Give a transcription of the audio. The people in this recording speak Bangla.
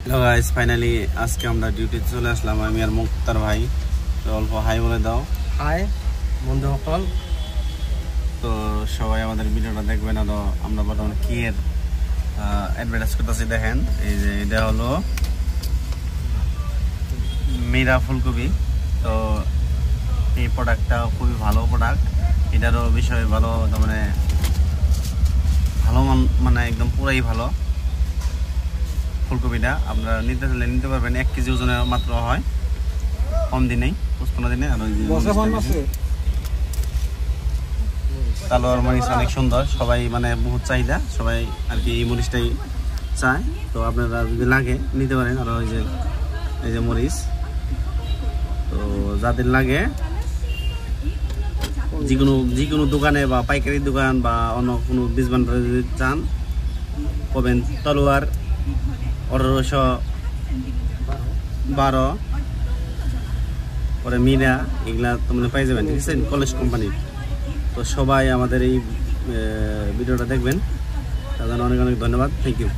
হ্যালো গাইস, ফাইনালি আজকে আমরা ডিউটিতে চলে আসলাম। আমি আর মুক্তার ভাই। তো অল্প হাই বলে দাও। হাই বন্ধু সকল। তো সবাই আমাদের ভিডিওটা দেখবেন। আর আমরা বর্তমানে কি এর অ্যাডভার্টাইজ করতেছি দেখেন। এই যে এটা হলো মীরা ফুলকপি। তো এই প্রোডাক্টটা খুবই ভালো প্রোডাক্ট। এটারও বিষয় ভালো, তার মানে ভালো মানে একদম পুরাই ভালো। ফুলকপিটা আপনারা নিতে চাইলে নিতে পারবেন। 1 কেজি ওজনের মাত্র হয়, কম দিনেই 55 দিনে। আর ওই যে তালোয়ার মরিচ অনেক সুন্দর, সবাই মানে বহুত চাহিদা, সবাই আর কি এই মরিচটাই চায়। তো আপনারা যদি লাগে নিতে পারেন। আর ওই যে এই যে মরিচ, তো যাদের লাগে যে কোনো দোকানে বা পাইকারি দোকান বা অন্য কোনো বীজ ভান্ডারে যদি চান পাবেন। তলোয়ার 1812, পরে মীরা, এগুলা তো মানে পাই যাবেন, ঠিক আছে, কলেজ কোম্পানির। তো সবাই আমাদের এই ভিডিওটা দেখবেন, তার জন্য অনেক অনেক ধন্যবাদ। Thank you.